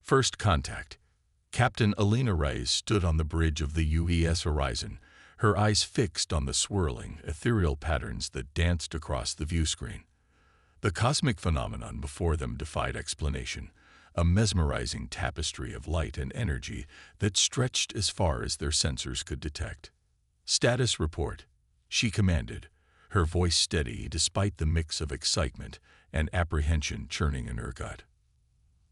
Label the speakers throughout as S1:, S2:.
S1: First contact. Captain Alina Reyes stood on the bridge of the UES Horizon, her eyes fixed on the swirling, ethereal patterns that danced across the viewscreen. The cosmic phenomenon before them defied explanation, a mesmerizing tapestry of light and energy that stretched as far as their sensors could detect. "Status report," she commanded, her voice steady despite the mix of excitement and apprehension churning in her gut.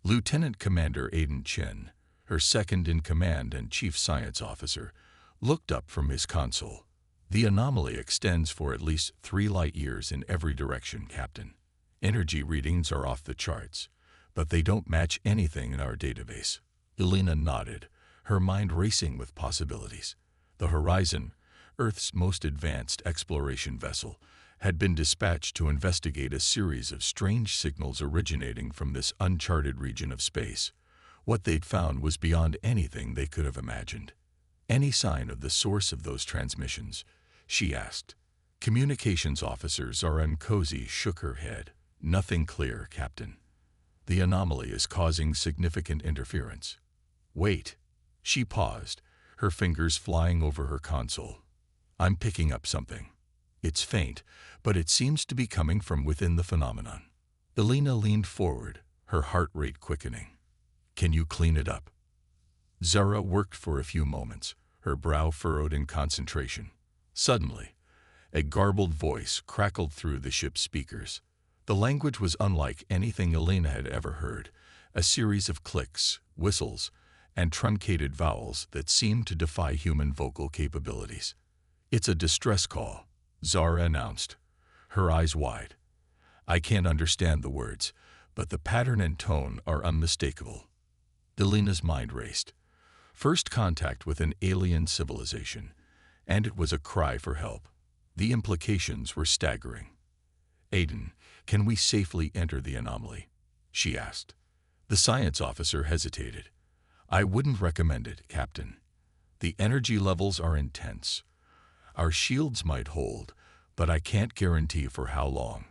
S1: Lieutenant Commander Aiden Chen, her second-in-command and chief science officer, looked up from his console. "The anomaly extends for at least 3 light-years in every direction, Captain. Energy readings are off the charts, but they don't match anything in our database." Elena nodded, her mind racing with possibilities. The Horizon, Earth's most advanced exploration vessel, had been dispatched to investigate a series of strange signals originating from this uncharted region of space. What they'd found was beyond anything they could have imagined. "Any sign of the source of those transmissions?" she asked. Communications officer Zara Nkosi shook her head. "Nothing clear, Captain. The anomaly is causing significant interference." "Wait." She paused, her fingers flying over her console. "I'm picking up something. It's faint, but it seems to be coming from within the phenomenon." Elena leaned forward, her heart rate quickening. "Can you clean it up?" Zara worked for a few moments, her brow furrowed in concentration. Suddenly, a garbled voice crackled through the ship's speakers. The language was unlike anything Elena had ever heard, a series of clicks, whistles, and truncated vowels that seemed to defy human vocal capabilities. "It's a distress call," Zara announced, her eyes wide. "I can't understand the words, but the pattern and tone are unmistakable." Elena's mind raced. First contact with an alien civilization, and it was a cry for help. The implications were staggering. "Aiden, can we safely enter the anomaly?" she asked. The science officer hesitated. "I wouldn't recommend it, Captain. The energy levels are intense. Our shields might hold, but I can't guarantee for how long."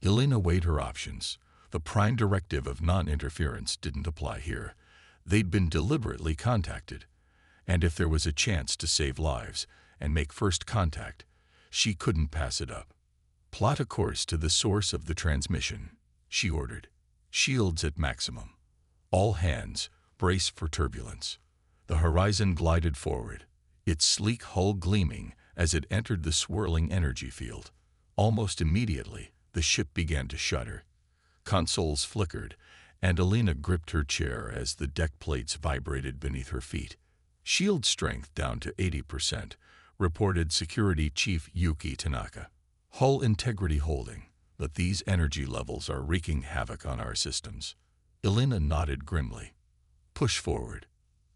S1: Elena weighed her options. The prime directive of non-interference didn't apply here. They'd been deliberately contacted, and if there was a chance to save lives and make first contact, she couldn't pass it up. "Plot a course to the source of the transmission," she ordered. "Shields at maximum. All hands, brace for turbulence." The Horizon glided forward, its sleek hull gleaming as it entered the swirling energy field. Almost immediately, the ship began to shudder. Consoles flickered, and Elena gripped her chair as the deck plates vibrated beneath her feet. "Shield strength down to 80%, reported Security Chief Yuki Tanaka. "Hull integrity holding, but these energy levels are wreaking havoc on our systems." Elena nodded grimly. "Push forward.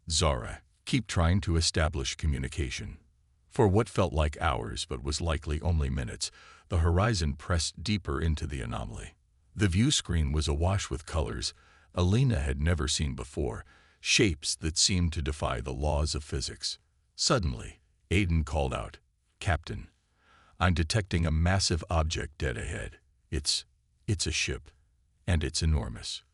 S1: Zara, keep trying to establish communication." For what felt like hours but was likely only minutes, the Horizon pressed deeper into the anomaly. The view screen was awash with colors Elena had never seen before, shapes that seemed to defy the laws of physics. Suddenly, Aiden called out, "Captain, I'm detecting a massive object dead ahead. It's a ship, and it's enormous."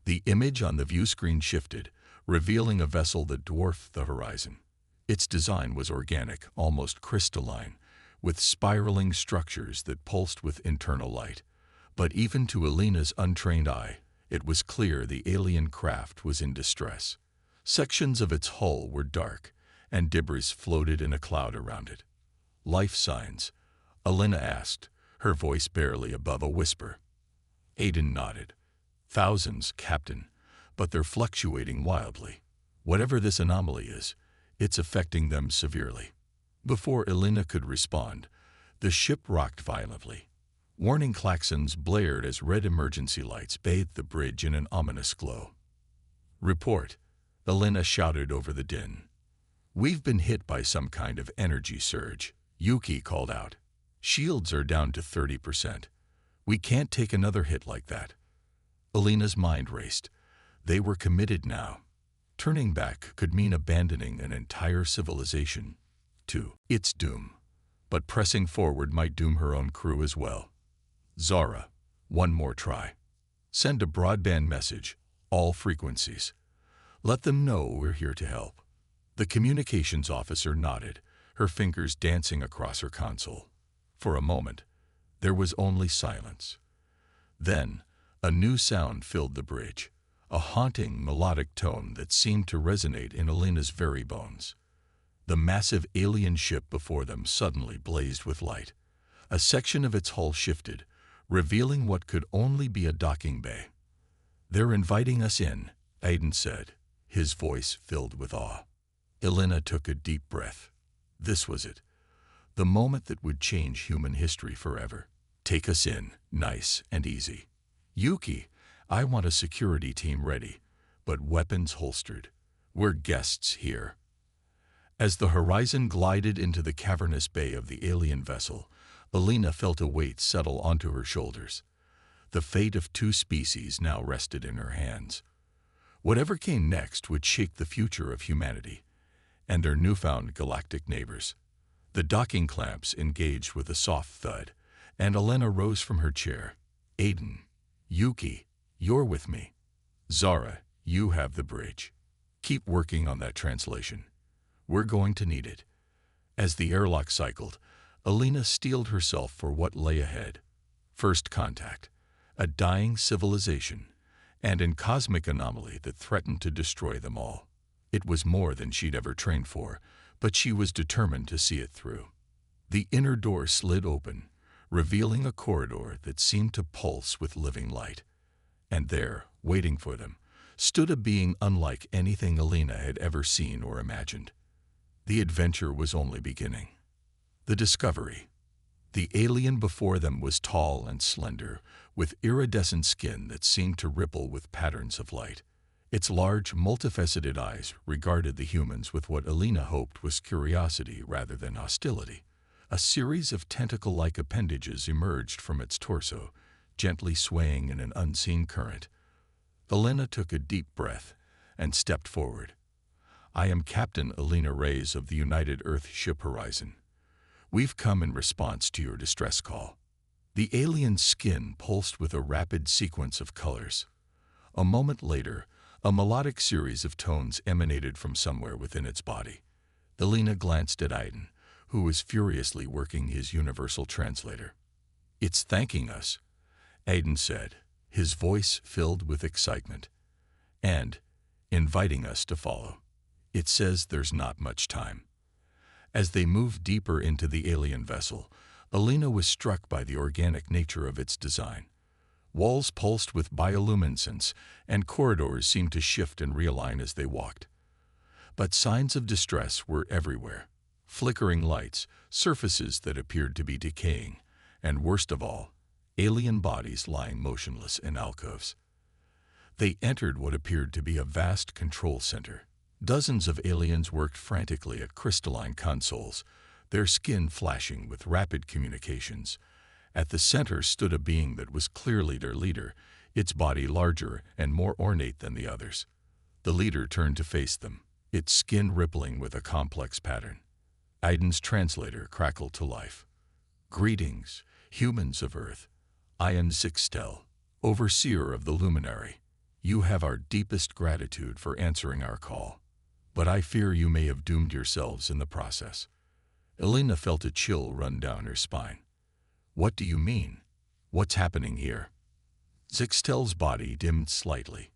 S1: The image on the view screen shifted, revealing a vessel that dwarfed the Horizon. Its design was organic, almost crystalline, with spiraling structures that pulsed with internal light. But even to Elena's untrained eye, it was clear the alien craft was in distress. Sections of its hull were dark, and debris floated in a cloud around it. "Life signs?" Elena asked, her voice barely above a whisper. Aiden nodded. "Thousands, Captain, but they're fluctuating wildly. Whatever this anomaly is, it's affecting them severely." Before Elena could respond, the ship rocked violently. Warning klaxons blared as red emergency lights bathed the bridge in an ominous glow. "Report," Elena shouted over the din. "We've been hit by some kind of energy surge," Yuki called out. "Shields are down to 30%. We can't take another hit like that." Elena's mind raced. They were committed now. Turning back could mean abandoning an entire civilization to its doom. But pressing forward might doom her own crew as well. "Zara, one more try. Send a broadband message, all frequencies. Let them know we're here to help." The communications officer nodded, her fingers dancing across her console. For a moment, there was only silence. Then, a new sound filled the bridge, a haunting, melodic tone that seemed to resonate in Alina's very bones. The massive alien ship before them suddenly blazed with light. A section of its hull shifted, revealing what could only be a docking bay. "They're inviting us in," Aiden said, his voice filled with awe. Alina took a deep breath. This was it, the moment that would change human history forever. "Take us in, nice and easy. Yuki, I want a security team ready, but weapons holstered. We're guests here." As the horizon glided into the cavernous bay of the alien vessel, Alina felt a weight settle onto her shoulders. The fate of two species now rested in her hands. Whatever came next would shake the future of humanity and their newfound galactic neighbors. The docking clamps engaged with a soft thud, and Alina rose from her chair. "Aiden, Yuki, you're with me. Zara, you have the bridge. Keep working on that translation. We're going to need it." As the airlock cycled, Alina steeled herself for what lay ahead. First contact, a dying civilization, and an cosmic anomaly that threatened to destroy them all. It was more than she'd ever trained for, but she was determined to see it through. The inner door slid open, revealing a corridor that seemed to pulse with living light. And there, waiting for them, stood a being unlike anything Alina had ever seen or imagined. The adventure was only beginning. The discovery. The alien before them was tall and slender, with iridescent skin that seemed to ripple with patterns of light. Its large, multifaceted eyes regarded the humans with what Alina hoped was curiosity rather than hostility. A series of tentacle-like appendages emerged from its torso, gently swaying in an unseen current. Alina took a deep breath and stepped forward. "I am Captain Alina Reyes of the United Earth Ship Horizon. We've come in response to your distress call." The alien's skin pulsed with a rapid sequence of colors. A moment later, a melodic series of tones emanated from somewhere within its body. Alina glanced at Aiden, who was furiously working his universal translator. "It's thanking us," Aiden said, his voice filled with excitement, "and inviting us to follow. It says there's not much time." As they moved deeper into the alien vessel, Alina was struck by the organic nature of its design. Walls pulsed with bioluminescence, and corridors seemed to shift and realign as they walked. But signs of distress were everywhere. Flickering lights, surfaces that appeared to be decaying, and worst of all, alien bodies lying motionless in alcoves. They entered what appeared to be a vast control center. Dozens of aliens worked frantically at crystalline consoles, their skin flashing with rapid communications. At the center stood a being that was clearly their leader, its body larger and more ornate than the others. The leader turned to face them, its skin rippling with a complex pattern. Aiden's translator crackled to life. "Greetings, humans of Earth. I am Zixtel, overseer of the Luminary. You have our deepest gratitude for answering our call, but I fear you may have doomed yourselves in the process." Alina felt a chill run down her spine. "What do you mean? What's happening here?" Zixtel's body dimmed slightly.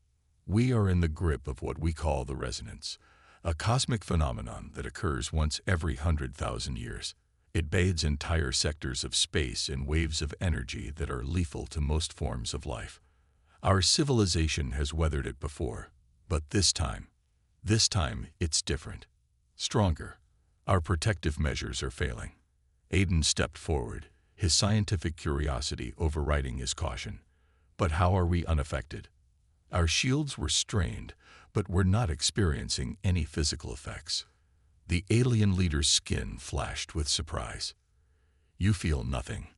S1: "We are in the grip of what we call the resonance, a cosmic phenomenon that occurs once every 100,000 years. It bathes entire sectors of space in waves of energy that are lethal to most forms of life. Our civilization has weathered it before, but this time it's different. Stronger. Our protective measures are failing." Aiden stepped forward, his scientific curiosity overriding his caution. "But how are we unaffected?" Our shields were strained, but we're not experiencing any physical effects. The alien leader's skin flashed with surprise. "You feel nothing.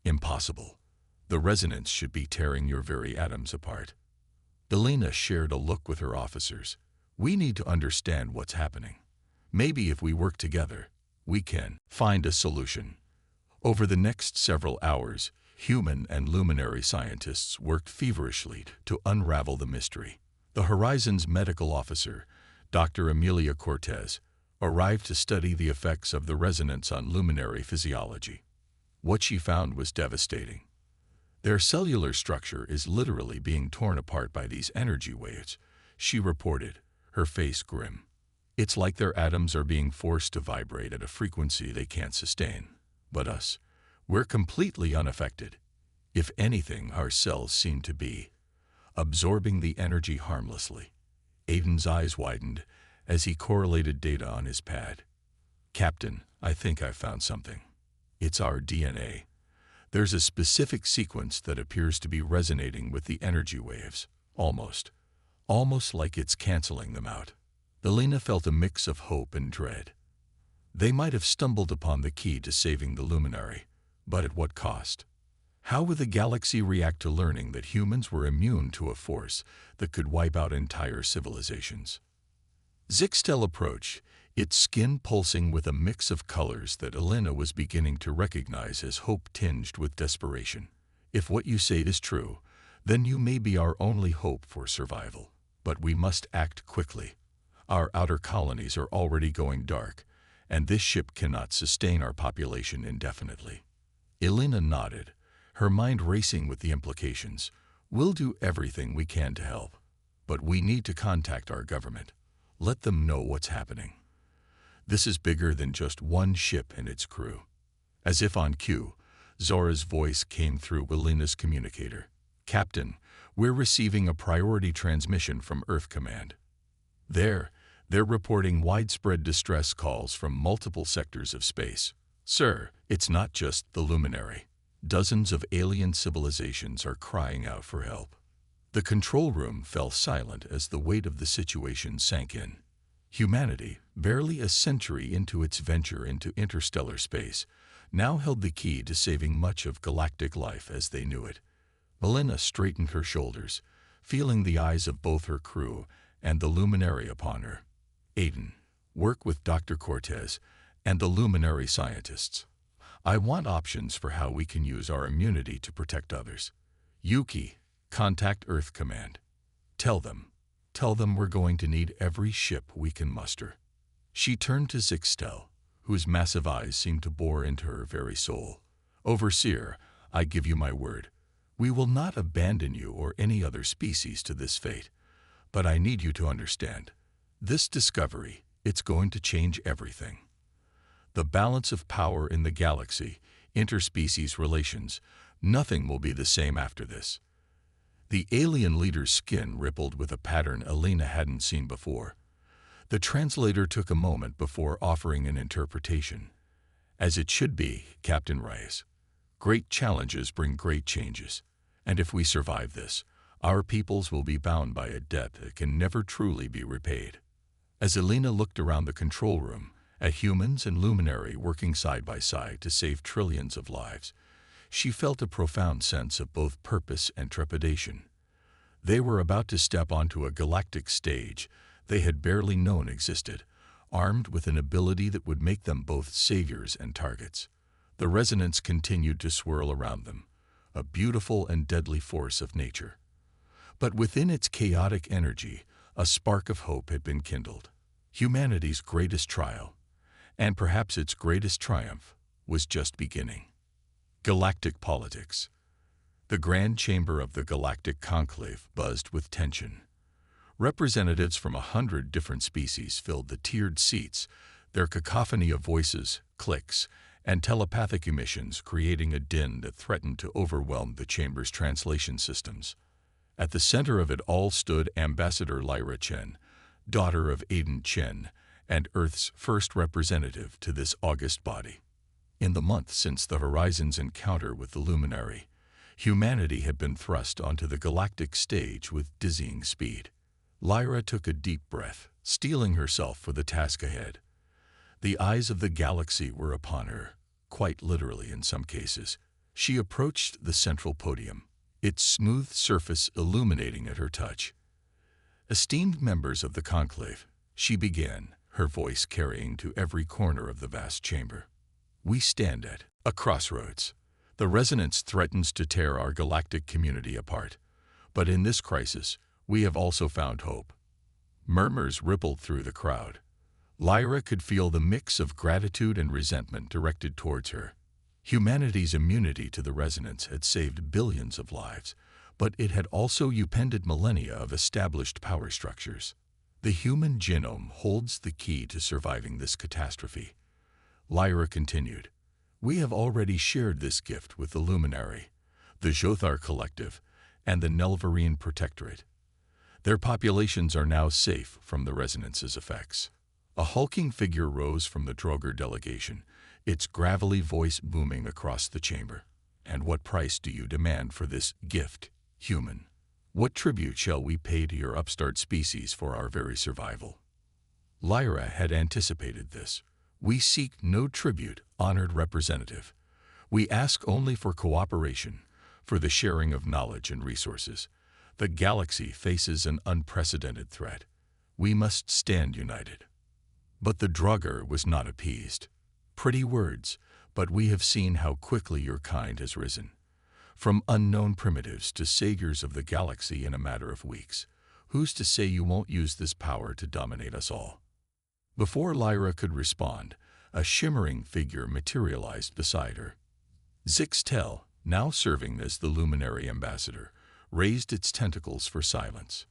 S1: Impossible. The resonance should be tearing your very atoms apart." Alina shared a look with her officers. "We need to understand what's happening. Maybe if we work together, we can find a solution." Over the next several hours, human and luminary scientists worked feverishly to unravel the mystery. The Horizon's medical officer, Dr. Amelia Cortez, arrived to study the effects of the resonance on luminary physiology. What she found was devastating. Their cellular structure is literally being torn apart by these energy waves, she reported, her face grim. It's like their atoms are being forced to vibrate at a frequency they can't sustain. But us, we're completely unaffected. If anything, our cells seem to be absorbing the energy harmlessly. Aiden's eyes widened as he correlated data on his pad. Captain, I think I've found something. It's our DNA. There's a specific sequence that appears to be resonating with the energy waves, almost like it's canceling them out. Elena felt a mix of hope and dread. They might have stumbled upon the key to saving the luminary, but at what cost? How would the galaxy react to learning that humans were immune to a force that could wipe out entire civilizations? Zixtel approached, its skin pulsing with a mix of colors that Elena was beginning to recognize as hope tinged with desperation. If what you say is true, then you may be our only hope for survival. But we must act quickly. Our outer colonies are already going dark, and this ship cannot sustain our population indefinitely. Elena nodded, her mind racing with the implications. We'll do everything we can to help, but we need to contact our government. Let them know what's happening. This is bigger than just one ship and its crew. As if on cue, Zora's voice came through Elena's communicator. Captain, we're receiving a priority transmission from Earth Command. They're reporting widespread distress calls from multiple sectors of space. Sir, it's not just the luminary. Dozens of alien civilizations are crying out for help. The control room fell silent as the weight of the situation sank in. Humanity, barely a century into its venture into interstellar space, now held the key to saving much of galactic life as they knew it. Elena straightened her shoulders, feeling the eyes of both her crew and the luminary upon her. Aiden, work with Dr. Cortez and the luminary scientists. I want options for how we can use our immunity to protect others. Yuki, contact Earth Command. Tell them we're going to need every ship we can muster. She turned to Zixtel, whose massive eyes seemed to bore into her very soul. Overseer, I give you my word. We will not abandon you or any other species to this fate. But I need you to understand. This discovery, it's going to change everything. The balance of power in the galaxy, interspecies relations, nothing will be the same after this. The alien leader's skin rippled with a pattern Elena hadn't seen before. The translator took a moment before offering an interpretation. As it should be, Captain Reyes. Great challenges bring great changes. And if we survive this, our peoples will be bound by a debt that can never truly be repaid. As Elena looked around the control room, at humans and luminary working side by side to save trillions of lives, she felt a profound sense of both purpose and trepidation. They were about to step onto a galactic stage they had barely known existed, armed with an ability that would make them both saviors and targets. The resonance continued to swirl around them, a beautiful and deadly force of nature. But within its chaotic energy, a spark of hope had been kindled. Humanity's greatest trial, and perhaps its greatest triumph, was just beginning. Galactic politics. The grand chamber of the Galactic Conclave buzzed with tension. Representatives from 100 different species filled the tiered seats, their cacophony of voices, clicks, and telepathic emissions creating a din that threatened to overwhelm the chamber's translation systems. At the center of it all stood Ambassador Lyra Chen, daughter of Aiden Chen, and Earth's first representative to this august body. In the month since the Horizon's encounter with the luminary, humanity had been thrust onto the galactic stage with dizzying speed. Lyra took a deep breath, steeling herself for the task ahead. The eyes of the galaxy were upon her, quite literally in some cases. She approached the central podium, its smooth surface illuminating at her touch. Esteemed members of the conclave, she began, her voice carrying to every corner of the vast chamber. We stand at a crossroads. The resonance threatens to tear our galactic community apart. But in this crisis, We have also found hope. Murmurs rippled through the crowd. Lyra could feel the mix of gratitude and resentment directed towards her. Humanity's immunity to the resonance had saved billions of lives, but it had also upended millennia of established power structures. The human genome holds the key to surviving this catastrophe. Lyra continued, "We have already shared this gift with the Luminary, the Jothar Collective, and the Nelvarine Protectorate. Their populations are now safe from the resonance's effects." A hulking figure rose from the Droger delegation, its gravelly voice booming across the chamber. "And what price do you demand for this gift, human? What tribute shall we pay to your upstart species for our very survival?" Lyra had anticipated this. "We seek no tribute, honored representative. We ask only for cooperation, for the sharing of knowledge and resources. The galaxy faces an unprecedented threat. We must stand united." But the Droger was not appeased. "Pretty words, but we have seen how quickly your kind has risen. From unknown primitives to saviors of the galaxy in a matter of weeks. Who's to say you won't use this power to dominate us all?" Before Lyra could respond, a shimmering figure materialized beside her. Zixtel, now serving as the Luminary Ambassador, raised its tentacles for silence.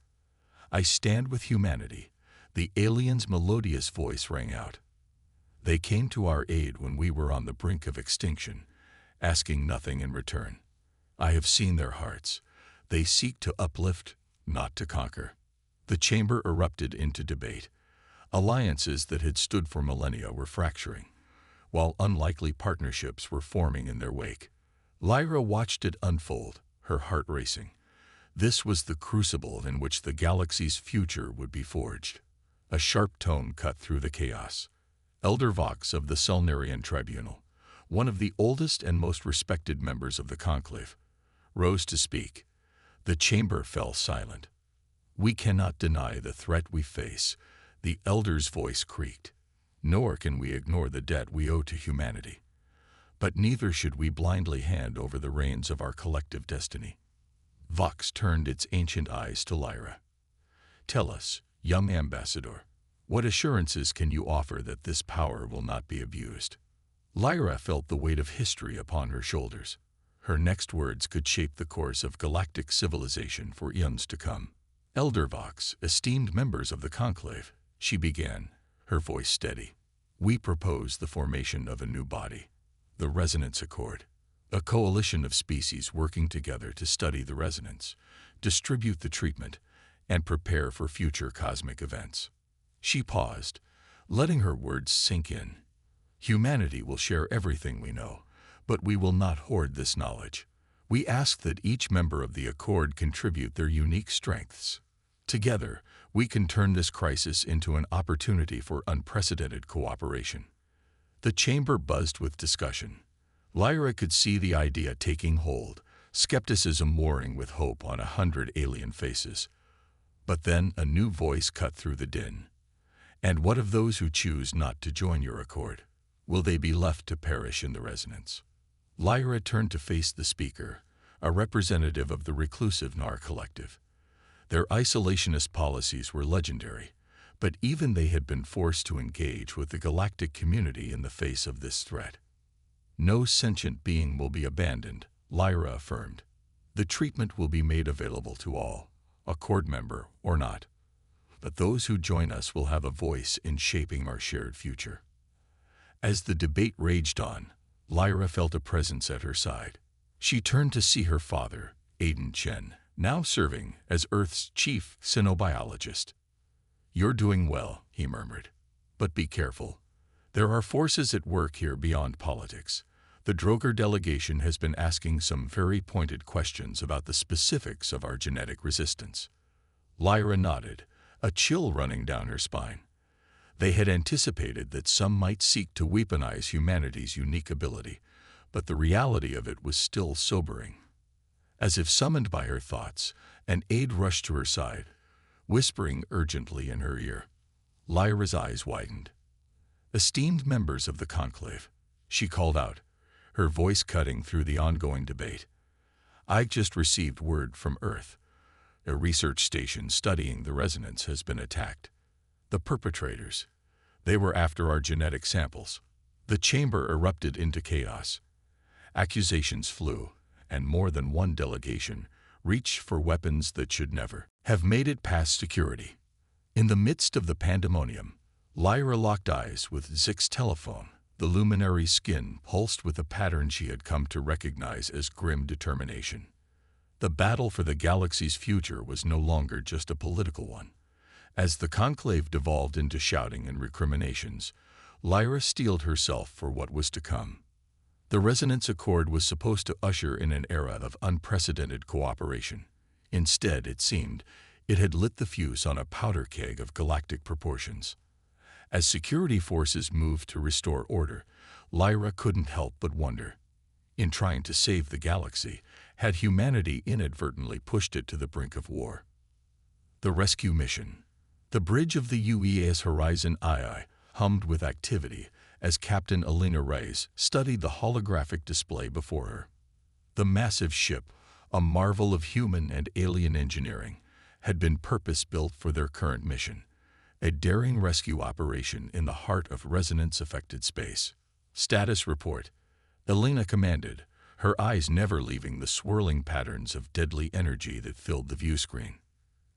S1: "I stand with humanity," the alien's melodious voice rang out. "They came to our aid when we were on the brink of extinction, asking nothing in return. I have seen their hearts. They seek to uplift, not to conquer." The chamber erupted into debate. Alliances that had stood for millennia were fracturing, while unlikely partnerships were forming in their wake. Lyra watched it unfold, her heart racing. This was the crucible in which the galaxy's future would be forged. A sharp tone cut through the chaos. Elder Vox of the Selnarian Tribunal, one of the oldest and most respected members of the Conclave, rose to speak. The chamber fell silent. "We cannot deny the threat we face," the elder's voice creaked. "Nor can we ignore the debt we owe to humanity. But neither should we blindly hand over the reins of our collective destiny." Vox turned its ancient eyes to Lyra. "Tell us, young ambassador, what assurances can you offer that this power will not be abused?" Lyra felt the weight of history upon her shoulders. Her next words could shape the course of galactic civilization for eons to come. "Elder Vox, esteemed members of the Conclave," she began, her voice steady, "we propose the formation of a new body, the Resonance Accord, a coalition of species working together to study the resonance, distribute the treatment, and prepare for future cosmic events." She paused, letting her words sink in. "Humanity will share everything we know, but we will not hoard this knowledge. We ask that each member of the Accord contribute their unique strengths. Together, we can turn this crisis into an opportunity for unprecedented cooperation." The chamber buzzed with discussion. Lyra could see the idea taking hold, skepticism warring with hope on 100 alien faces. But then a new voice cut through the din. "And what of those who choose not to join your accord? Will they be left to perish in the resonance?" Lyra turned to face the speaker, a representative of the reclusive Nar Collective. Their isolationist policies were legendary, but even they had been forced to engage with the galactic community in the face of this threat. "No sentient being will be abandoned," Lyra affirmed. "The treatment will be made available to all, Accord member or not. But those who join us will have a voice in shaping our shared future." As the debate raged on, Lyra felt a presence at her side. She turned to see her father, Aiden Chen, now serving as Earth's chief xenobiologist. "You're doing well," he murmured. "But be careful. There are forces at work here beyond politics. The Droger delegation has been asking some very pointed questions about the specifics of our genetic resistance." Lyra nodded, a chill running down her spine. They had anticipated that some might seek to weaponize humanity's unique ability, but the reality of it was still sobering. As if summoned by her thoughts, an aide rushed to her side, whispering urgently in her ear. Lyra's eyes widened. "Esteemed members of the Conclave," she called out, her voice cutting through the ongoing debate. "I just received word from Earth. A research station studying the resonance has been attacked. The perpetrators. They were after our genetic samples. The chamber erupted into chaos. Accusations flew, and more than one delegation reached for weapons that should never have made it past security. In the midst of the pandemonium, Lyra locked eyes with Zix's telephone. The luminary's skin pulsed with a pattern she had come to recognize as grim determination. The battle for the galaxy's future was no longer just a political one. As the conclave devolved into shouting and recriminations, Lyra steeled herself for what was to come. The Resonance Accord was supposed to usher in an era of unprecedented cooperation. Instead, it seemed, it had lit the fuse on a powder keg of galactic proportions. As security forces moved to restore order, Lyra couldn't help but wonder. In trying to save the galaxy, had humanity inadvertently pushed it to the brink of war? The rescue mission. The bridge of the UES Horizon II hummed with activity as Captain Alina Reyes studied the holographic display before her. The massive ship, a marvel of human and alien engineering, had been purpose-built for their current mission, a daring rescue operation in the heart of resonance-affected space. Status report. Alina commanded, her eyes never leaving the swirling patterns of deadly energy that filled the viewscreen.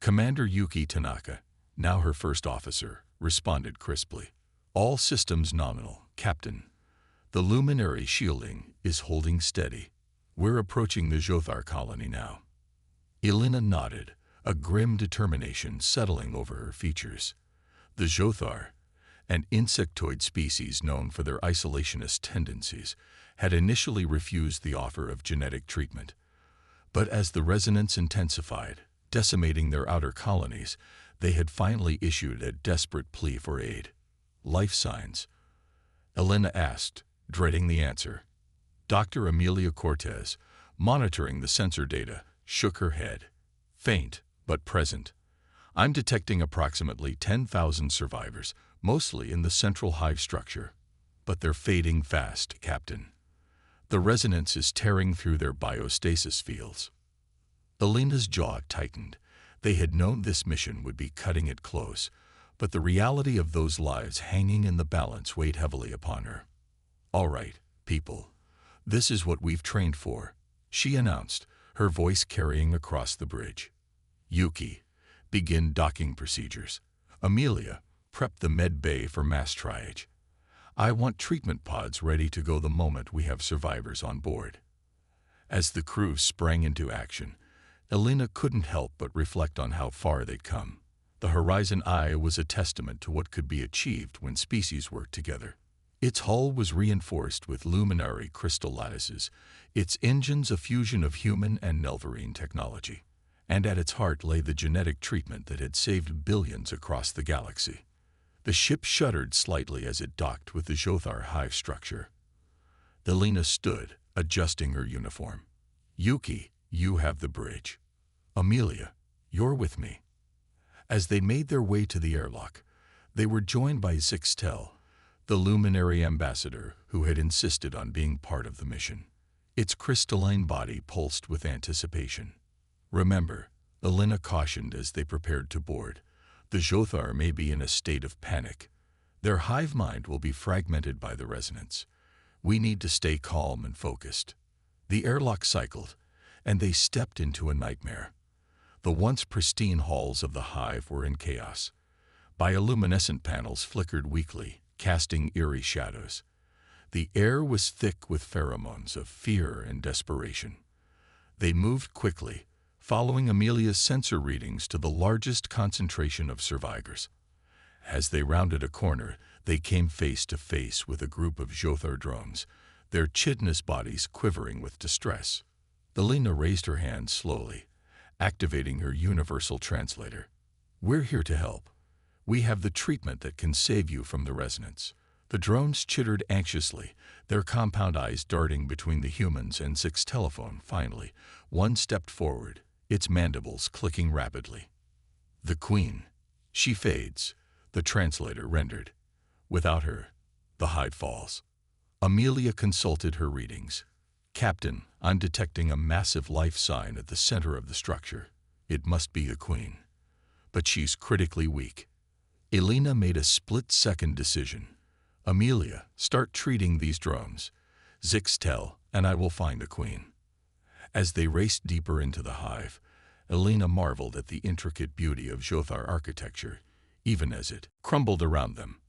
S1: Commander Yuki Tanaka, now her first officer, responded crisply. All systems nominal, Captain. The luminary shielding is holding steady. We're approaching the Jothar colony now. Elena nodded, a grim determination settling over her features. The Jothar, an insectoid species known for their isolationist tendencies, had initially refused the offer of genetic treatment. But as the resonance intensified, decimating their outer colonies, they had finally issued a desperate plea for aid. Life signs? Elena asked, dreading the answer. Dr. Amelia Cortez, monitoring the sensor data, shook her head. Faint, but present. I'm detecting approximately 10,000 survivors, mostly in the central hive structure. But they're fading fast, Captain. The resonance is tearing through their biostasis fields. Elena's jaw tightened. They had known this mission would be cutting it close, but the reality of those lives hanging in the balance weighed heavily upon her. All right, people. This is what we've trained for, she announced, her voice carrying across the bridge. Yuki, begin docking procedures. Amelia, prep the med bay for mass triage. I want treatment pods ready to go the moment we have survivors on board. As the crew sprang into action, Elena couldn't help but reflect on how far they'd come. The Horizon I was a testament to what could be achieved when species worked together. Its hull was reinforced with luminary crystal lattices, its engines a fusion of human and Nelvarine technology, and at its heart lay the genetic treatment that had saved billions across the galaxy. The ship shuddered slightly as it docked with the Jothar hive structure. Elena stood, adjusting her uniform. Yuki, you have the bridge. Amelia, you're with me. As they made their way to the airlock, they were joined by Zixtel, the luminary ambassador who had insisted on being part of the mission. Its crystalline body pulsed with anticipation. Remember, Elena cautioned as they prepared to board, the Jothar may be in a state of panic. Their hive mind will be fragmented by the resonance. We need to stay calm and focused. The airlock cycled, and they stepped into a nightmare. The once pristine halls of the hive were in chaos. Bioluminescent panels flickered weakly, casting eerie shadows. The air was thick with pheromones of fear and desperation. They moved quickly, following Amelia's sensor readings to the largest concentration of survivors. As they rounded a corner, they came face to face with a group of Jothar drones, their chitinous bodies quivering with distress. Elena raised her hand slowly, activating her universal translator. We're here to help. We have the treatment that can save you from the resonance. The drones chittered anxiously, their compound eyes darting between the humans and Zix's telephone. Finally, one stepped forward, its mandibles clicking rapidly. The Queen. She fades, the translator rendered. Without her, the hive falls. Amelia consulted her readings. Captain, I'm detecting a massive life sign at the center of the structure. It must be the Queen. But she's critically weak. Elena made a split-second decision. Amelia, start treating these drones. Zixtel, and I will find the Queen. As they raced deeper into the hive, Elena marveled at the intricate beauty of Jothar architecture, even as it crumbled around them.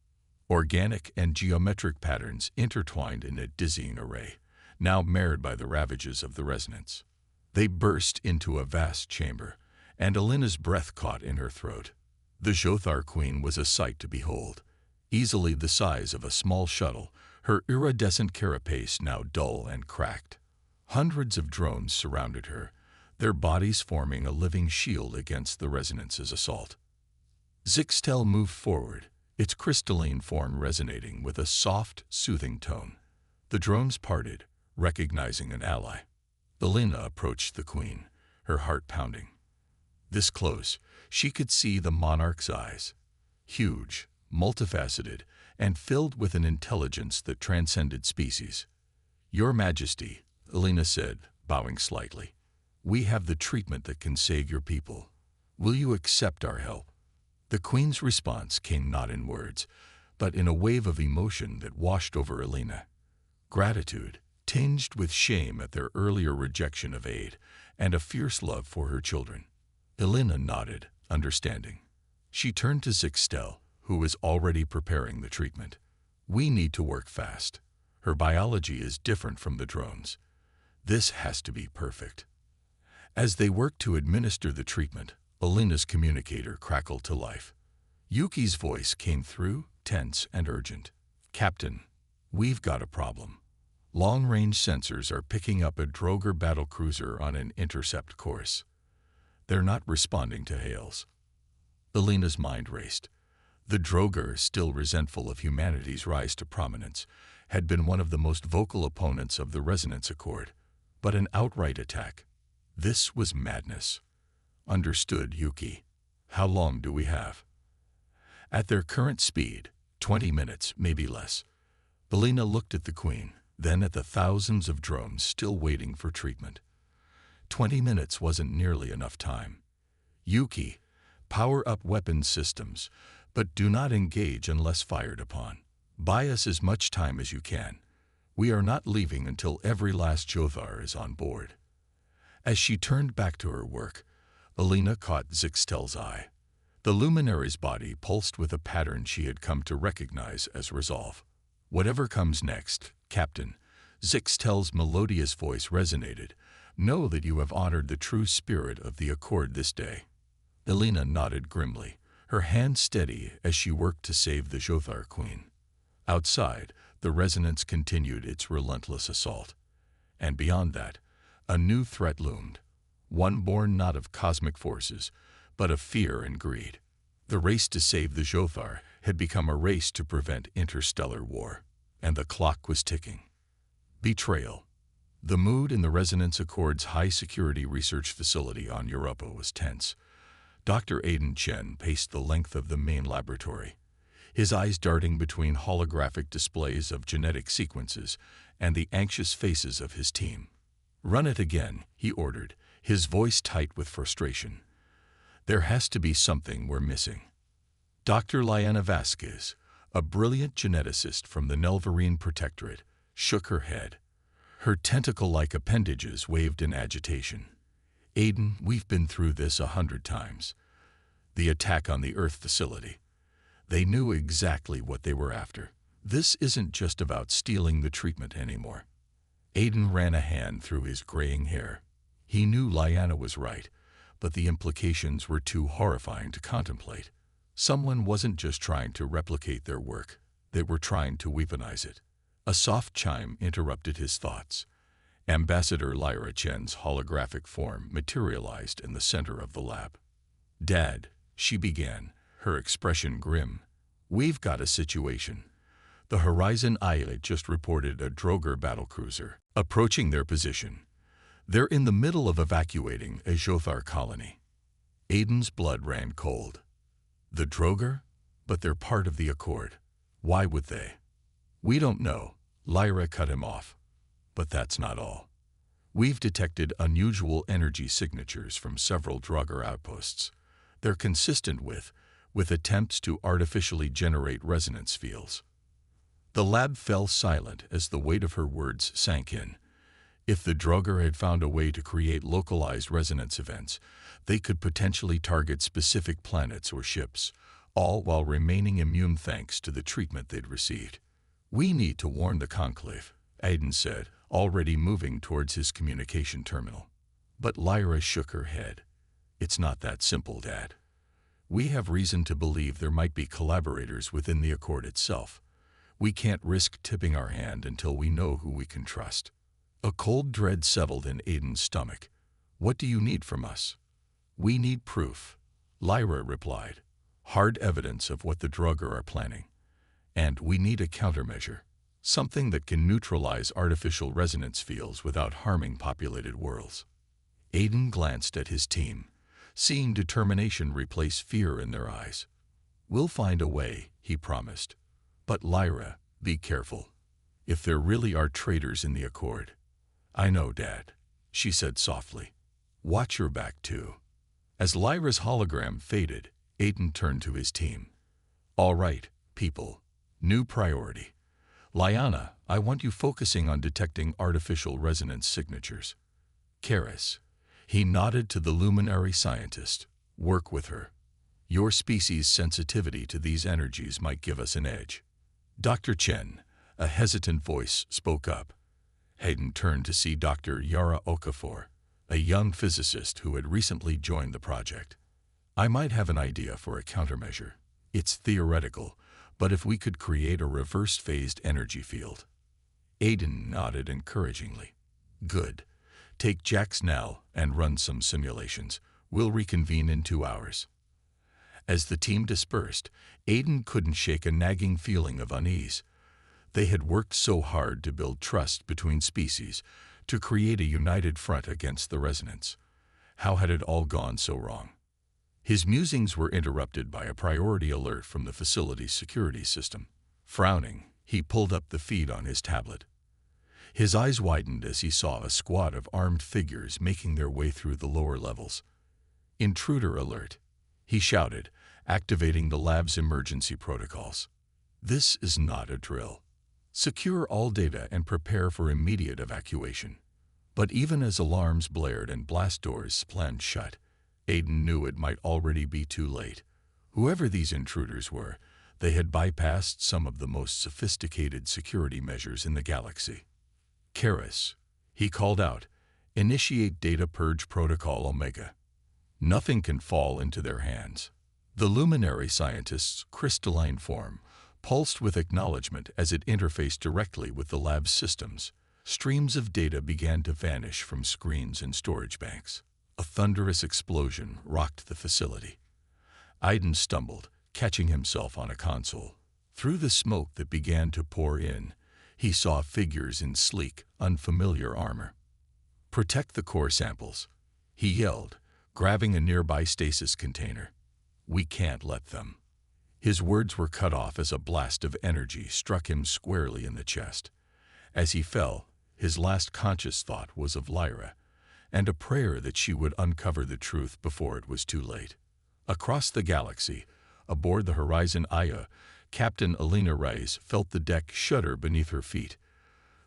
S1: Organic and geometric patterns intertwined in a dizzying array, now marred by the ravages of the resonance. They burst into a vast chamber, and Elena's breath caught in her throat. The Jothar Queen was a sight to behold. Easily the size of a small shuttle, her iridescent carapace now dull and cracked. Hundreds of drones surrounded her, their bodies forming a living shield against the resonance's assault. Zixtel moved forward, its crystalline form resonating with a soft, soothing tone. The drones parted, recognizing an ally. Elena approached the Queen, her heart pounding. This close, she could see the monarch's eyes. Huge, multifaceted, and filled with an intelligence that transcended species. "Your Majesty," Elena said, bowing slightly, "we have the treatment that can save your people. Will you accept our help?" The Queen's response came not in words, but in a wave of emotion that washed over Elena. Gratitude, tinged with shame at their earlier rejection of aid, and a fierce love for her children. Elena nodded, understanding. She turned to Zixtel, who was already preparing the treatment. "We need to work fast. Her biology is different from the drones. This has to be perfect." As they worked to administer the treatment, Elena's communicator crackled to life. Yuki's voice came through, tense and urgent. "Captain, we've got a problem. Long-range sensors are picking up a Droger battlecruiser on an intercept course. They're not responding to hails." Elena's mind raced. The Droger, still resentful of humanity's rise to prominence, had been one of the most vocal opponents of the Resonance Accord. But an outright attack. This was madness. "Understood, Yuki. How long do we have?" At their current speed, 20 minutes, maybe less. Elena looked at the Queen, then at the thousands of drones still waiting for treatment. 20 minutes wasn't nearly enough time. "Yuki, power up weapons systems, but do not engage unless fired upon. Buy us as much time as you can. We are not leaving until every last Jothar is on board." As she turned back to her work, Elena caught Zixtel's eye. The luminary's body pulsed with a pattern she had come to recognize as resolve. "Whatever comes next, Captain," Zixtel's melodious voice resonated, "know that you have honored the true spirit of the Accord this day." Elena nodded grimly, her hand steady as she worked to save the Jothar Queen. Outside, the resonance continued its relentless assault. And beyond that, a new threat loomed, one born not of cosmic forces, but of fear and greed. The race to save the Jothar had become a race to prevent interstellar war, and the clock was ticking. Betrayal. The mood in the Resonance Accord's high-security research facility on Europa was tense. Dr. Aiden Chen paced the length of the main laboratory, his eyes darting between holographic displays of genetic sequences and the anxious faces of his team. "Run it again," he ordered, his voice tight with frustration. "There has to be something we're missing." Dr. Liana Vasquez, a brilliant geneticist from the Nelvarine Protectorate, shook her head. Her tentacle-like appendages waved in agitation. "Aiden, we've been through this 100 times. The attack on the Earth facility. They knew exactly what they were after. This isn't just about stealing the treatment anymore." Aiden ran a hand through his graying hair. He knew Liana was right, but the implications were too horrifying to contemplate. Someone wasn't just trying to replicate their work, they were trying to weaponize it. A soft chime interrupted his thoughts. Ambassador Lyra Chen's holographic form materialized in the center of the lab. "Dad," she began, her expression grim, "we've got a situation. The Horizon IA just reported a Droger battlecruiser approaching their position. They're in the middle of evacuating a Jothar colony." Aiden's blood ran cold. "The Droger? But they're part of the Accord. Why would they?" "We don't know," Lyra cut him off. "But that's not all. We've detected unusual energy signatures from several Draugr outposts. They're consistent with attempts to artificially generate resonance fields. The lab fell silent as the weight of her words sank in. If the Draugr had found a way to create localized resonance events, they could potentially target specific planets or ships, all while remaining immune thanks to the treatment they'd received. "We need to warn the Conclave," Aiden said, already moving towards his communication terminal. But Lyra shook her head. "It's not that simple, Dad. We have reason to believe there might be collaborators within the Accord itself. We can't risk tipping our hand until we know who we can trust." A cold dread settled in Aiden's stomach. "What do you need from us?" "We need proof," Lyra replied. "Hard evidence of what the Draugr are planning. And we need a countermeasure. Something that can neutralize artificial resonance fields without harming populated worlds." Aiden glanced at his team, seeing determination replace fear in their eyes. "We'll find a way," he promised. "But Lyra, be careful. If there really are traitors in the Accord—" "I know, Dad," she said softly. "Watch your back, too." As Lyra's hologram faded, Aiden turned to his team. "All right, people. New priority. Lyanna, I want you focusing on detecting artificial resonance signatures. Karis," he nodded to the luminary scientist, "work with her. Your species' sensitivity to these energies might give us an edge." "Dr. Chen," a hesitant voice spoke up. Hayden turned to see Dr. Yara Okafor, a young physicist who had recently joined the project. "I might have an idea for a countermeasure. It's theoretical, but if we could create a reverse-phased energy field." Aiden nodded encouragingly. "Good. Take Jax now and run some simulations. We'll reconvene in 2 hours." As the team dispersed, Aiden couldn't shake a nagging feeling of unease. They had worked so hard to build trust between species, to create a united front against the resonance. How had it all gone so wrong? His musings were interrupted by a priority alert from the facility's security system. Frowning, he pulled up the feed on his tablet. His eyes widened as he saw a squad of armed figures making their way through the lower levels. "Intruder alert," he shouted, activating the lab's emergency protocols. "This is not a drill. Secure all data and prepare for immediate evacuation." But even as alarms blared and blast doors slammed shut, Aiden knew it might already be too late. Whoever these intruders were, they had bypassed some of the most sophisticated security measures in the galaxy. "Karis," he called out, "initiate Data Purge Protocol Omega." Nothing can fall into their hands. The luminary scientist's crystalline form pulsed with acknowledgement as it interfaced directly with the lab's systems. Streams of data began to vanish from screens and storage banks. A thunderous explosion rocked the facility. Aiden stumbled, catching himself on a console. Through the smoke that began to pour in, he saw figures in sleek, unfamiliar armor. "Protect the core samples," he yelled, grabbing a nearby stasis container. "We can't let them." His words were cut off as a blast of energy struck him squarely in the chest. As he fell, his last conscious thought was of Lyra, and a prayer that she would uncover the truth before it was too late. Across the galaxy, aboard the Horizon Aya, Captain Alina Reyes felt the deck shudder beneath her feet.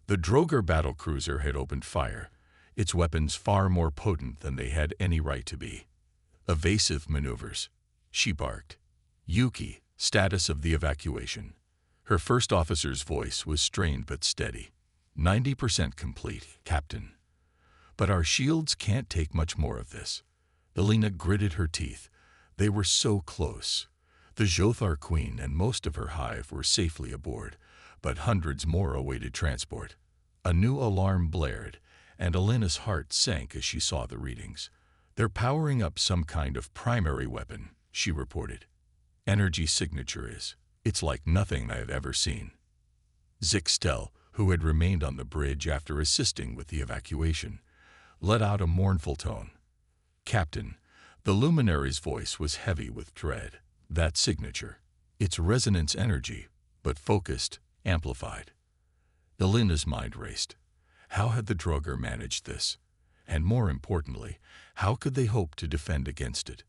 S1: The Draugr battlecruiser had opened fire, its weapons far more potent than they had any right to be. "Evasive maneuvers," she barked. "Yuki, status of the evacuation." Her first officer's voice was strained but steady. 90% complete, Captain. "But our shields can't take much more of this." Alina gritted her teeth. They were so close. The Jothar Queen and most of her hive were safely aboard, but hundreds more awaited transport. A new alarm blared, and Alina's heart sank as she saw the readings. "They're powering up some kind of primary weapon," she reported. "Energy signature is. It's like nothing I have ever seen." Zixtel, who had remained on the bridge after assisting with the evacuation, let out a mournful tone. "Captain," the luminary's voice was heavy with dread. "That signature. It's resonance energy, but focused, amplified." Alina's mind raced. How had the Draugr managed this? And more importantly, how could they hope to defend against it?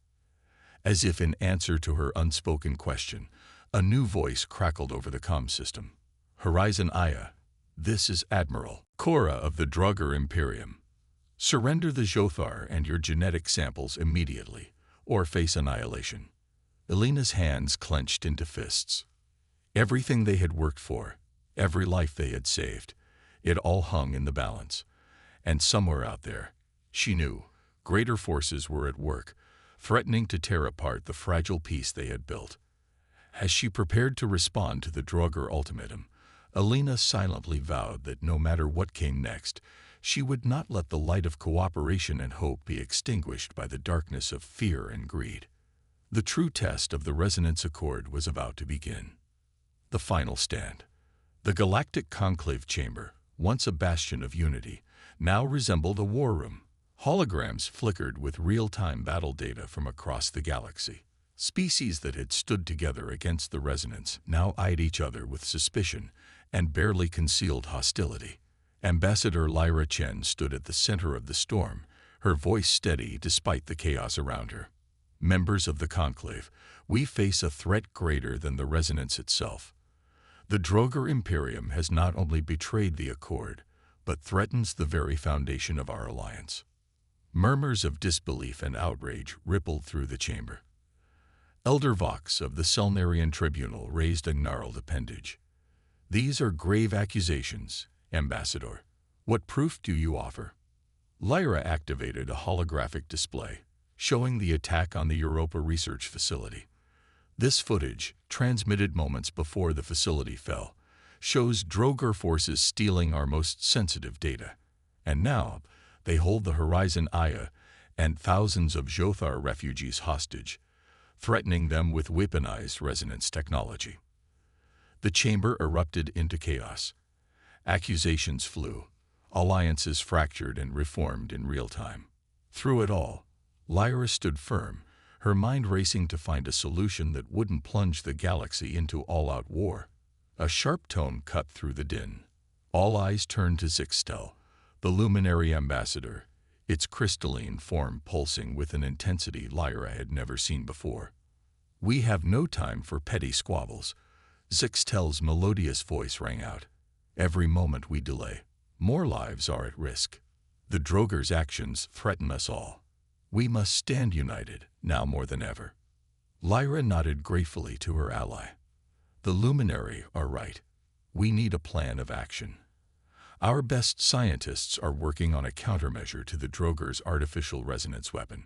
S1: As if in answer to her unspoken question, a new voice crackled over the comm system. Horizon Aya, this is Admiral Cora of the Draugr Imperium. Surrender the Jothar and your genetic samples immediately, or face annihilation. Elena's hands clenched into fists. Everything they had worked for, every life they had saved, it all hung in the balance. And somewhere out there, she knew, greater forces were at work, threatening to tear apart the fragile peace they had built. As she prepared to respond to the Draugr ultimatum, Elena silently vowed that no matter what came next, she would not let the light of cooperation and hope be extinguished by the darkness of fear and greed. The true test of the Resonance Accord was about to begin. The final stand. The Galactic Conclave Chamber, once a bastion of unity, now resembled a war room. Holograms flickered with real-time battle data from across the galaxy. Species that had stood together against the Resonance now eyed each other with suspicion and barely concealed hostility. Ambassador Lyra Chen stood at the center of the storm, her voice steady despite the chaos around her. Members of the Conclave, we face a threat greater than the Resonance itself. The Draugr Imperium has not only betrayed the Accord, but threatens the very foundation of our alliance. Murmurs of disbelief and outrage rippled through the chamber. Elder Vox of the Selnarian Tribunal raised a gnarled appendage. These are grave accusations, Ambassador. What proof do you offer? Lyra activated a holographic display, showing the attack on the Europa Research Facility. This footage, transmitted moments before the facility fell, shows Draugr forces stealing our most sensitive data. And now, they hold the Horizon Aya and thousands of Jothar refugees hostage, threatening them with weaponized resonance technology. The chamber erupted into chaos. Accusations flew, alliances fractured and reformed in real time. Through it all, Lyra stood firm, her mind racing to find a solution that wouldn't plunge the galaxy into all-out war. A sharp tone cut through the din. All eyes turned to Zixtel, the luminary ambassador, its crystalline form pulsing with an intensity Lyra had never seen before. We have no time for petty squabbles. Zixtel's melodious voice rang out. Every moment we delay, more lives are at risk. The Draugr's actions threaten us all. We must stand united, now more than ever. Lyra nodded gratefully to her ally. The luminary are right. We need a plan of action. Our best scientists are working on a countermeasure to the Draugr's artificial resonance weapon,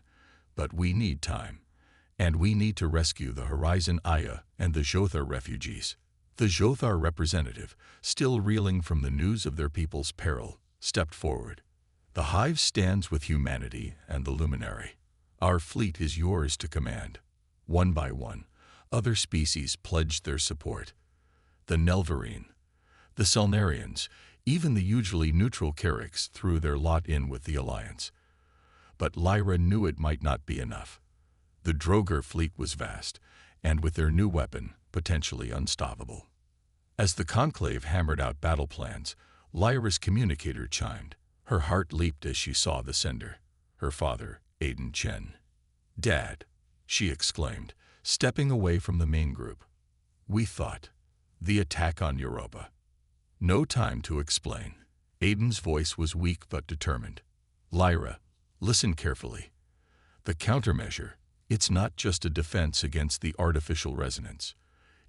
S1: but we need time, and we need to rescue the Horizon Aya and the Jothar refugees. The Jothar representative, still reeling from the news of their people's peril, stepped forward. The Hive stands with humanity and the luminary. Our fleet is yours to command. One by one, other species pledged their support. The Nelvarine, the Selnarians, even the usually neutral Carricks threw their lot in with the alliance. But Lyra knew it might not be enough. The Draugr fleet was vast, and with their new weapon, potentially unstoppable. As the Conclave hammered out battle plans, Lyra's communicator chimed. Her heart leaped as she saw the sender, her father, Aiden Chen. "Dad," she exclaimed, stepping away from the main group. "We thought. The attack on Europa." No time to explain. Aiden's voice was weak but determined. "Lyra, listen carefully. The countermeasure, it's not just a defense against the artificial resonance.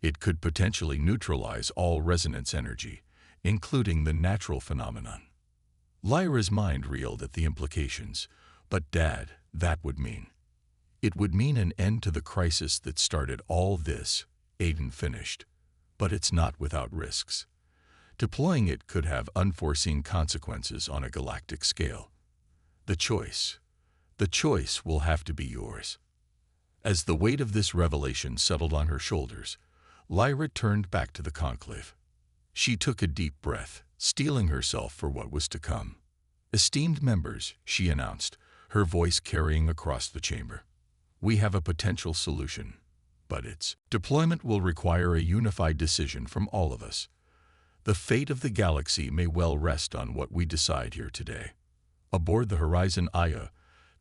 S1: It could potentially neutralize all resonance energy, including the natural phenomenon." Lyra's mind reeled at the implications. But Dad, that would mean. It would mean an end to the crisis that started all this, Aiden finished. But it's not without risks. Deploying it could have unforeseen consequences on a galactic scale. The choice will have to be yours. As the weight of this revelation settled on her shoulders, Lyra turned back to the Conclave. She took a deep breath, steeling herself for what was to come. "Esteemed members," she announced, her voice carrying across the chamber. "We have a potential solution, but its deployment will require a unified decision from all of us. The fate of the galaxy may well rest on what we decide here today. Aboard the Horizon Aya,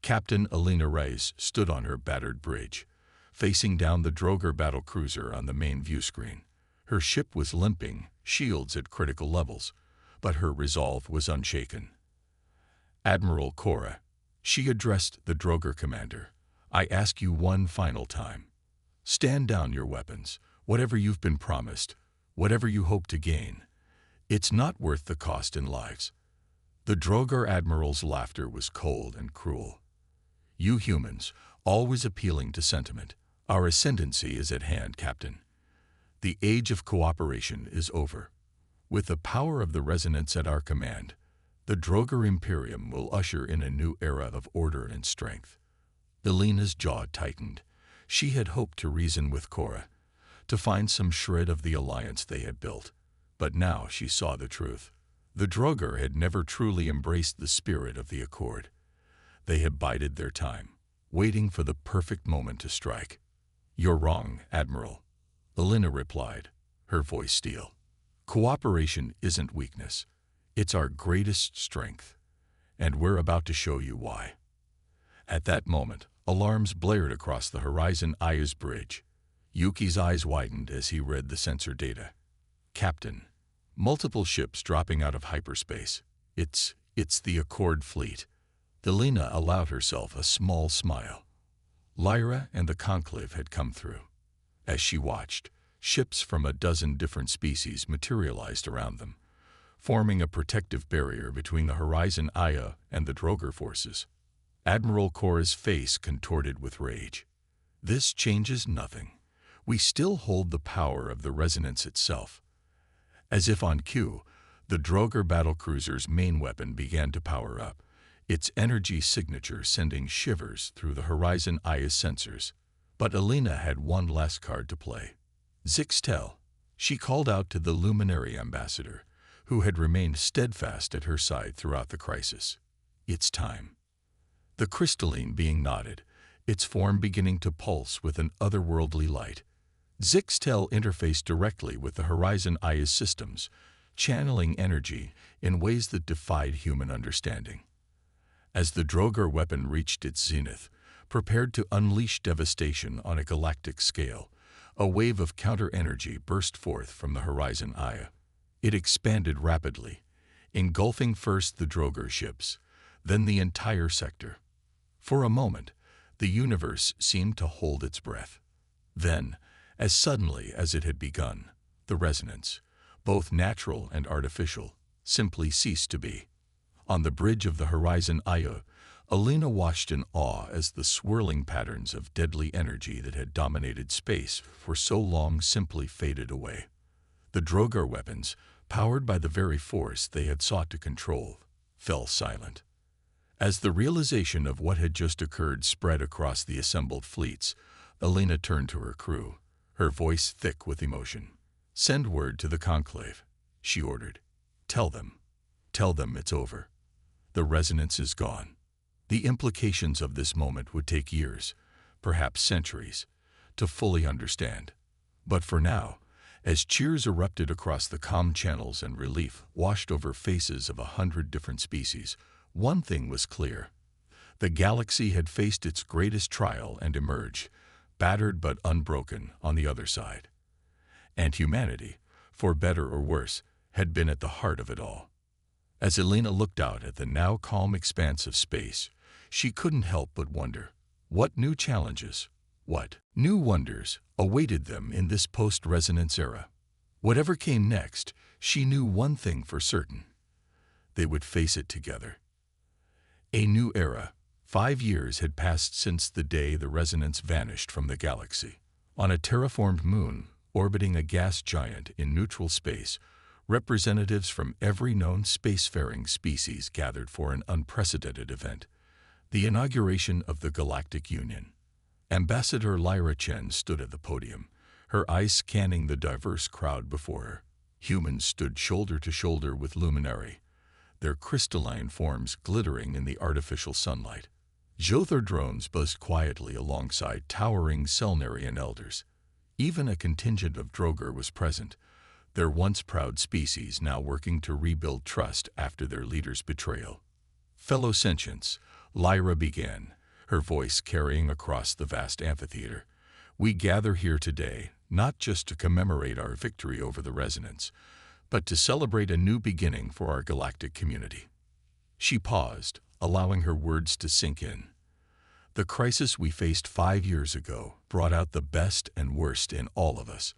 S1: Captain Alina Reyes stood on her battered bridge, facing down the Droger battlecruiser on the main view screen. Her ship was limping, shields at critical levels, but her resolve was unshaken. "Admiral Cora," she addressed the Droger commander, "I ask you one final time. Stand down your weapons, whatever you've been promised, whatever you hope to gain. It's not worth the cost in lives." The Droger admiral's laughter was cold and cruel. "You humans, always appealing to sentiment. Our ascendancy is at hand, Captain. The age of cooperation is over. With the power of the resonance at our command, the Droger Imperium will usher in a new era of order and strength." Alina's jaw tightened. She had hoped to reason with Cora, to find some shred of the alliance they had built. But now she saw the truth. The Droger had never truly embraced the spirit of the Accord. They had bided their time, waiting for the perfect moment to strike. "You're wrong, Admiral," Alina replied, her voice steel. "Cooperation isn't weakness. It's our greatest strength, and we're about to show you why." At that moment, alarms blared across the Horizon Aya's bridge. Yuki's eyes widened as he read the sensor data. "Captain, multiple ships dropping out of hyperspace. It's the Accord fleet." Alina allowed herself a small smile. Lyra and the Conclave had come through. As she watched, ships from a dozen different species materialized around them, forming a protective barrier between the Horizon Aya and the Droger forces. Admiral Cora's face contorted with rage. "This changes nothing. We still hold the power of the resonance itself." As if on cue, the Droger battlecruiser's main weapon began to power up, its energy signature sending shivers through the Horizon Aya's sensors. But Alina had one last card to play. "Zixtel," she called out to the Luminary ambassador, who had remained steadfast at her side throughout the crisis. "It's time." The crystalline being nodded, its form beginning to pulse with an otherworldly light. Zixtel interfaced directly with the Horizon Aya's systems, channeling energy in ways that defied human understanding. As the Droger weapon reached its zenith, prepared to unleash devastation on a galactic scale, a wave of counter-energy burst forth from the Horizon Aya. It expanded rapidly, engulfing first the Droger ships, then the entire sector. For a moment, the universe seemed to hold its breath. Then, as suddenly as it had begun, the resonance, both natural and artificial, simply ceased to be. On the bridge of the Horizon Aya, Alina watched in awe as the swirling patterns of deadly energy that had dominated space for so long simply faded away. The Droger weapons, powered by the very force they had sought to control, fell silent. As the realization of what had just occurred spread across the assembled fleets, Alina turned to her crew, her voice thick with emotion. "Send word to the Conclave," she ordered. Tell them it's over. The resonance is gone. The implications of this moment would take years, perhaps centuries, to fully understand. But for now, as cheers erupted across the comm channels and relief washed over faces of 100 different species, one thing was clear. The galaxy had faced its greatest trial and emerged, battered but unbroken, on the other side. And humanity, for better or worse, had been at the heart of it all. As Alina looked out at the now calm expanse of space, she couldn't help but wonder, what new challenges, what new wonders awaited them in this post-resonance era? Whatever came next, she knew one thing for certain. They would face it together. A new era. 5 years had passed since the day the resonance vanished from the galaxy. On a terraformed moon, orbiting a gas giant in neutral space, representatives from every known spacefaring species gathered for an unprecedented event, the inauguration of the Galactic Union. Ambassador Lyra Chen stood at the podium, her eyes scanning the diverse crowd before her. Humans stood shoulder to shoulder with Luminary, their crystalline forms glittering in the artificial sunlight. Jothar drones buzzed quietly alongside towering Selnarian elders. Even a contingent of Droger was present, their once proud species now working to rebuild trust after their leader's betrayal. Fellow sentients, Lyra began, her voice carrying across the vast amphitheater. We gather here today not just to commemorate our victory over the Resonance, but to celebrate a new beginning for our galactic community. She paused, allowing her words to sink in. The crisis we faced 5 years ago brought out the best and worst in all of us.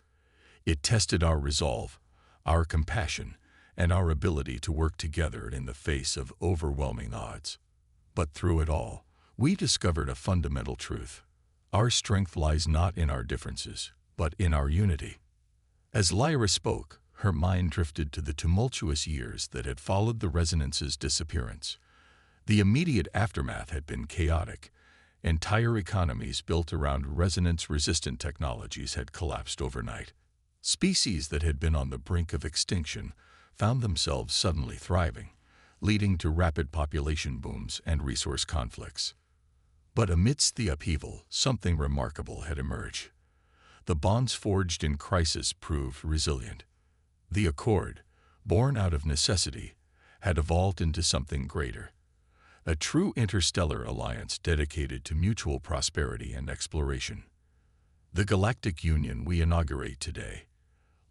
S1: It tested our resolve, our compassion, and our ability to work together in the face of overwhelming odds. But through it all, we discovered a fundamental truth. Our strength lies not in our differences, but in our unity. As Lyra spoke, her mind drifted to the tumultuous years that had followed the Resonance's disappearance. The immediate aftermath had been chaotic. Entire economies built around resonance-resistant technologies had collapsed overnight. Species that had been on the brink of extinction found themselves suddenly thriving, leading to rapid population booms and resource conflicts. But amidst the upheaval, something remarkable had emerged. The bonds forged in crisis proved resilient. The Accord, born out of necessity, had evolved into something greater. A true interstellar alliance dedicated to mutual prosperity and exploration. The Galactic Union we inaugurate today,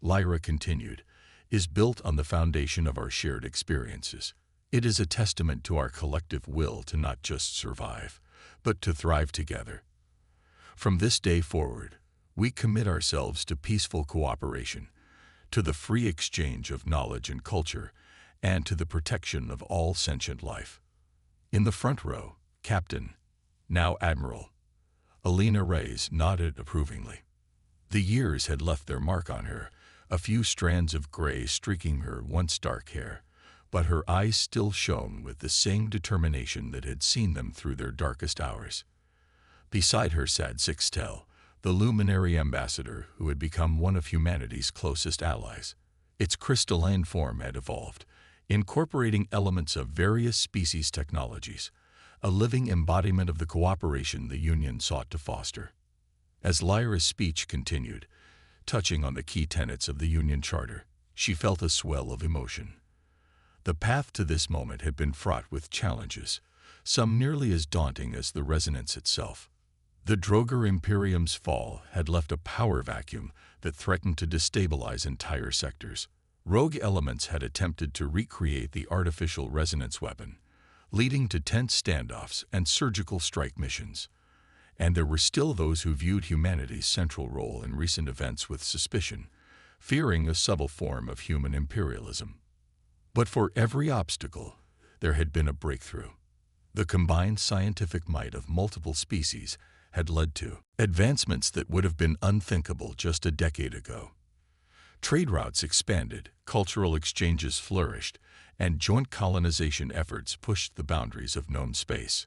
S1: Lyra continued, is built on the foundation of our shared experiences. It is a testament to our collective will to not just survive, but to thrive together. From this day forward, we commit ourselves to peaceful cooperation, to the free exchange of knowledge and culture, and to the protection of all sentient life. In the front row, Captain, now Admiral, Alina Reyes nodded approvingly. The years had left their mark on her, a few strands of gray streaking her once dark hair, but her eyes still shone with the same determination that had seen them through their darkest hours. Beside her sat Sixtel, the luminary ambassador who had become one of humanity's closest allies. Its crystalline form had evolved, incorporating elements of various species technologies, a living embodiment of the cooperation the Union sought to foster. As Lyra's speech continued, touching on the key tenets of the Union Charter, she felt a swell of emotion. The path to this moment had been fraught with challenges, some nearly as daunting as the Resonance itself. The Droger Imperium's fall had left a power vacuum that threatened to destabilize entire sectors. Rogue elements had attempted to recreate the artificial resonance weapon, leading to tense standoffs and surgical strike missions. And there were still those who viewed humanity's central role in recent events with suspicion, fearing a subtle form of human imperialism. But for every obstacle, there had been a breakthrough. The combined scientific might of multiple species had led to advancements that would have been unthinkable just a decade ago. Trade routes expanded, cultural exchanges flourished, and joint colonization efforts pushed the boundaries of known space.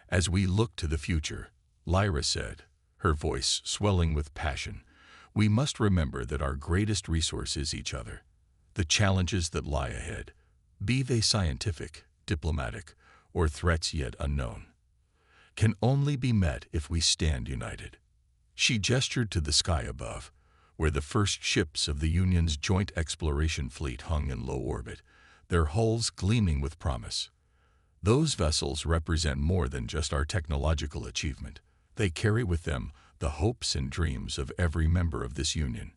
S1: As we look to the future, Lyra said, her voice swelling with passion, we must remember that our greatest resource is each other. The challenges that lie ahead, be they scientific, diplomatic, or threats yet unknown, can only be met if we stand united. She gestured to the sky above, where the first ships of the Union's joint exploration fleet hung in low orbit, their hulls gleaming with promise. Those vessels represent more than just our technological achievement. They carry with them the hopes and dreams of every member of this Union.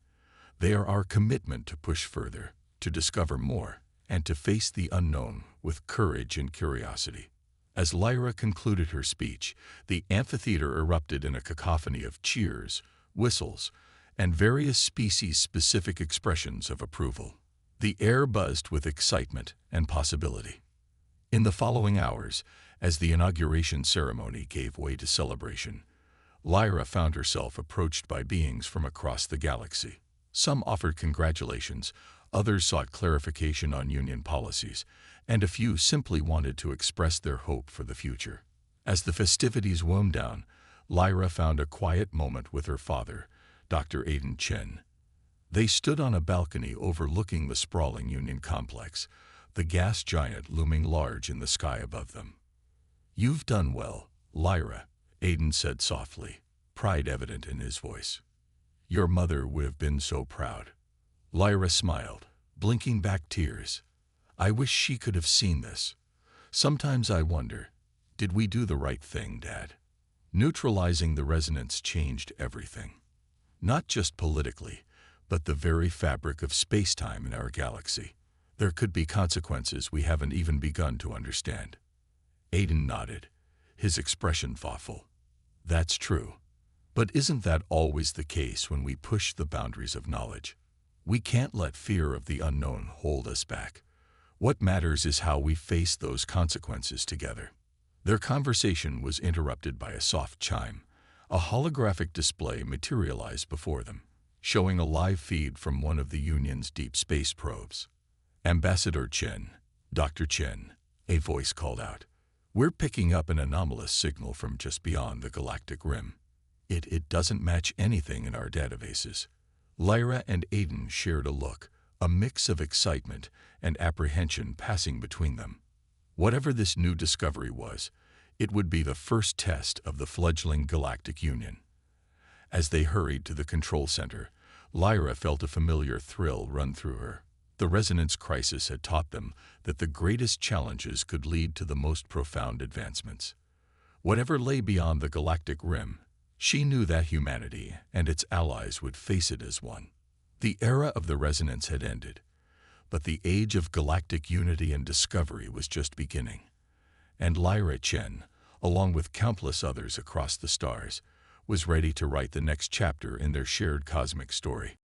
S1: They are our commitment to push further, to discover more, and to face the unknown with courage and curiosity. As Lyra concluded her speech, the amphitheater erupted in a cacophony of cheers, whistles, and various species-specific expressions of approval. The air buzzed with excitement and possibility. In the following hours, as the inauguration ceremony gave way to celebration, Lyra found herself approached by beings from across the galaxy. Some offered congratulations, others sought clarification on Union policies, and a few simply wanted to express their hope for the future. As the festivities wound down, Lyra found a quiet moment with her father, Dr. Aiden Chen. They stood on a balcony overlooking the sprawling Union complex, the gas giant looming large in the sky above them. "You've done well, Lyra," Aiden said softly, pride evident in his voice. "Your mother would have been so proud." Lyra smiled, blinking back tears. I wish she could have seen this. Sometimes I wonder, did we do the right thing, Dad? Neutralizing the resonance changed everything. Not just politically, but the very fabric of space-time in our galaxy. There could be consequences we haven't even begun to understand. Aiden nodded, his expression thoughtful. That's true. But isn't that always the case when we push the boundaries of knowledge? We can't let fear of the unknown hold us back. What matters is how we face those consequences together. Their conversation was interrupted by a soft chime. A holographic display materialized before them, showing a live feed from one of the Union's deep space probes. Ambassador Chen, Dr. Chen, a voice called out. We're picking up an anomalous signal from just beyond the galactic rim. It doesn't match anything in our databases. Lyra and Aiden shared a look, a mix of excitement and apprehension passing between them. Whatever this new discovery was, it would be the first test of the fledgling Galactic Union. As they hurried to the control center, Lyra felt a familiar thrill run through her. The resonance crisis had taught them that the greatest challenges could lead to the most profound advancements. Whatever lay beyond the galactic rim, she knew that humanity and its allies would face it as one. The era of the resonance had ended, but the age of galactic unity and discovery was just beginning. And Lyra Chen, along with countless others across the stars, was ready to write the next chapter in their shared cosmic story.